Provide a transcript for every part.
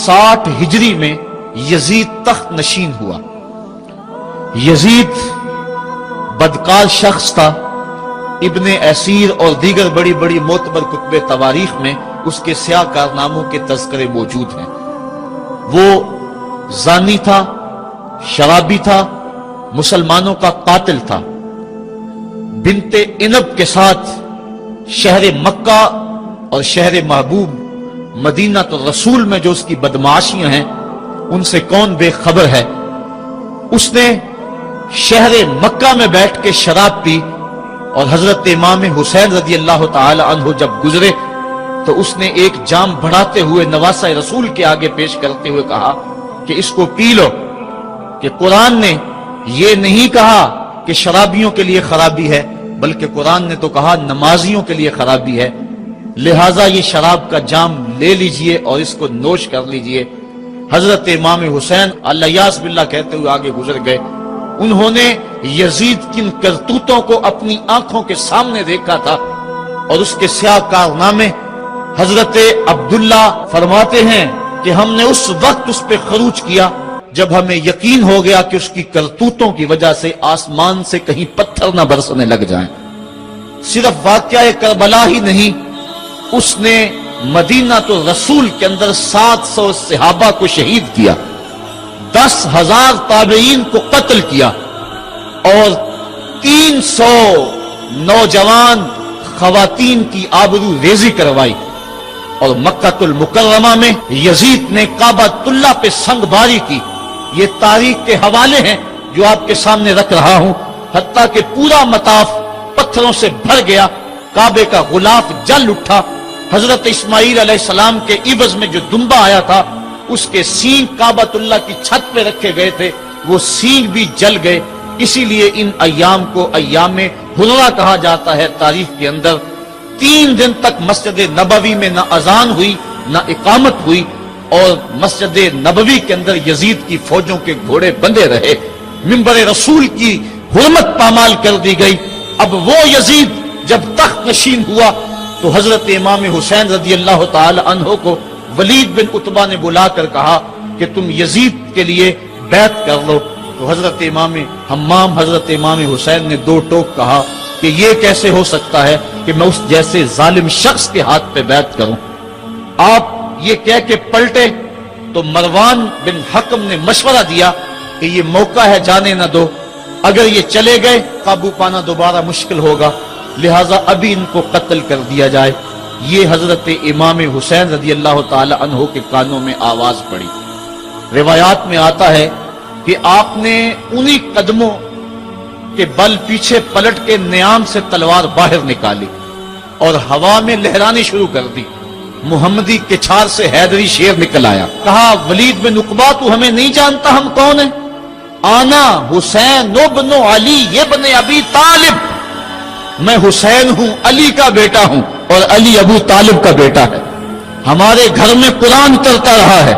60 ہجری میں یزید تخت نشین ہوا۔ یزید بدکار شخص تھا۔ ابن اسیر اور دیگر بڑی بڑی معتبر کتب تواریخ میں اس کے سیاہ کارناموں کے تذکرے موجود ہیں۔ وہ زانی تھا، شرابی تھا، مسلمانوں کا قاتل تھا۔ بنت عنب کے ساتھ شہر مکہ اور شہر محبوب مدینہ الرسول میں جو اس کی بدمعاشیاں ہیں ان سے کون بے خبر ہے۔ اس نے شہر مکہ میں بیٹھ کے شراب پی، اور حضرت امام حسین رضی اللہ تعالی عنہ جب گزرے تو اس نے ایک جام بڑھاتے ہوئے نواسہ رسول کے آگے پیش کرتے ہوئے کہا کہ اس کو پی لو، کہ قرآن نے یہ نہیں کہا کہ شرابیوں کے لیے خرابی ہے، بلکہ قرآن نے تو کہا نمازیوں کے لیے خرابی ہے، لہٰذا یہ شراب کا جام لے لیجئے اور اس کو نوش کر لیجئے۔ حضرت امام حسین الیاس باللہ کہتے ہوئے آگے گزر گئے۔ انہوں نے یزید کی کرتوتوں کو اپنی آنکھوں کے سامنے دیکھا تھا، اور اس کے سیاہ کارنامے حضرت عبداللہ فرماتے ہیں کہ ہم نے اس وقت اس پہ خروج کیا جب ہمیں یقین ہو گیا کہ اس کی کرتوتوں کی وجہ سے آسمان سے کہیں پتھر نہ برسنے لگ جائیں۔ صرف واقعہ کربلا ہی نہیں، اس نے مدینہ تو رسول کے اندر 700 صحابہ کو شہید کیا، 10,000 تابعین کو قتل کیا، اور 300 نوجوان خواتین کی آبرو ریزی کروائی۔ اور مکہ المکرمہ میں یزید نے کعبۃ اللہ پہ سنگ باری کی۔ یہ تاریخ کے حوالے ہیں جو آپ کے سامنے رکھ رہا ہوں۔ حتیٰ کہ پورا مطاف پتھروں سے بھر گیا، کعبے کا غلاف جل اٹھا۔ حضرت اسماعیل علیہ السلام کے عوض میں جو دمبا آیا تھا اس کے سینگ کعبۃ اللہ کی چھت پہ رکھے گئے تھے، وہ سینگ بھی جل گئے۔ اسی لیے ان ایام کو ایام حرہ کہا جاتا ہے تاریخ کے اندر۔ 3 دن تک مسجد نبوی میں نہ اذان ہوئی نہ اقامت ہوئی، اور مسجد نبوی کے اندر یزید کی فوجوں کے گھوڑے بندھے رہے۔ منبر رسول کی حرمت پامال کر دی گئی۔ اب وہ یزید جب تخت نشین ہوا تو حضرت امام حسین رضی اللہ تعالی عنہ کو ولید بن عتبہ نے بلا کر کہا کہ تم یزید کے لیے بیعت کر لو۔ تو حضرت امام حمام حضرت امام حسین نے 2 ٹوک کہا کہ یہ کیسے ہو سکتا ہے کہ میں اس جیسے ظالم شخص کے ہاتھ پہ بیعت کروں۔ آپ یہ کہہ کے پلٹے تو مروان بن حکم نے مشورہ دیا کہ یہ موقع ہے، جانے نہ دو، اگر یہ چلے گئے قابو پانا دوبارہ مشکل ہوگا، لہٰذا ابھی ان کو قتل کر دیا جائے۔ یہ حضرت امام حسین رضی اللہ تعالی عنہ کے کانوں میں آواز پڑی۔ روایات میں آتا ہے کہ آپ نے انہی قدموں کے بل پیچھے پلٹ کے نیام سے تلوار باہر نکالی اور ہوا میں لہرانی شروع کر دی۔ محمدی کے چھار سے حیدری شیر نکل آیا۔ کہا ولید بن عقبہ تو ہمیں نہیں جانتا ہم کون ہیں؟ آنا حسین ابن علی ابن ابی طالب، میں حسین ہوں، علی کا بیٹا ہوں، اور علی ابو طالب کا بیٹا ہے۔ ہمارے گھر میں قرآن اترتا رہا ہے،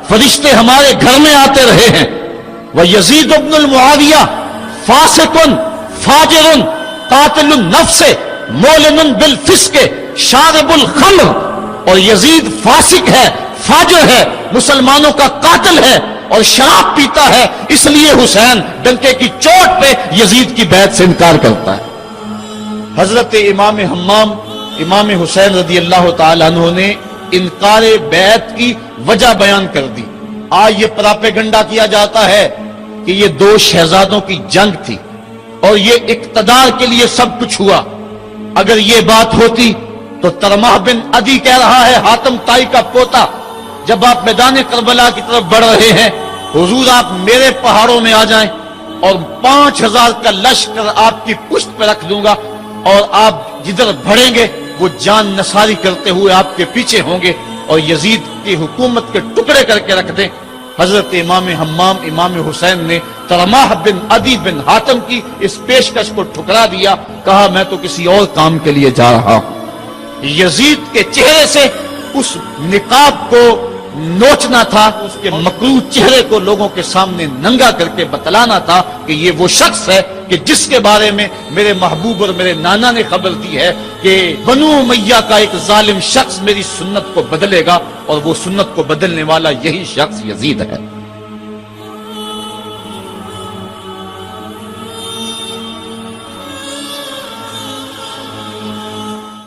فرشتے ہمارے گھر میں آتے رہے ہیں۔ وَيَزِيدُ ابن المعاویہ فاسق فاجر قاتل النفس مولن بالفسق شارب الخمر، اور یزید فاسق ہے، فاجر ہے، مسلمانوں کا قاتل ہے اور شراب پیتا ہے، اس لیے حسین ڈنکے کی چوٹ پہ یزید کی بیعت سے انکار کرتا ہے۔ حضرت امام حمام امام حسین رضی اللہ تعالیٰ عنہ نے انکار بیعت کی وجہ بیان کر دی۔ آج یہ پراپیگنڈا کیا جاتا ہے کہ یہ 2 شہزادوں کی جنگ تھی اور یہ اقتدار کے لیے سب کچھ ہوا۔ اگر یہ بات ہوتی تو ترمح بن عدی کہہ رہا ہے، حاتم طائی کا پوتا، جب آپ میدان کربلا کی طرف بڑھ رہے ہیں، حضور آپ میرے پہاڑوں میں آ جائیں اور 5000 کا لشکر آپ کی پشت پہ رکھ دوں گا، اور آپ جدھر بڑھیں گے وہ جان نثاری کرتے ہوئے آپ کے پیچھے ہوں گے اور یزید کی حکومت کے ٹکڑے کر کے رکھ دیں۔ حضرت امام حمام امام حسین نے ترمح بن عدی بن حاتم کی اس پیشکش کو ٹھکرا دیا، کہا میں تو کسی اور کام کے لیے جا رہا ہوں۔ یزید کے چہرے سے اس نقاب کو نوچنا تھا، اس کے مکروہ چہرے کو لوگوں کے سامنے ننگا کر کے بتلانا تھا کہ یہ وہ شخص ہے کہ جس کے بارے میں میرے محبوب اور میرے نانا نے خبر دی ہے کہ بنو امیہ کا ایک ظالم شخص میری سنت کو بدلے گا، اور وہ سنت کو بدلنے والا یہی شخص یزید ہے۔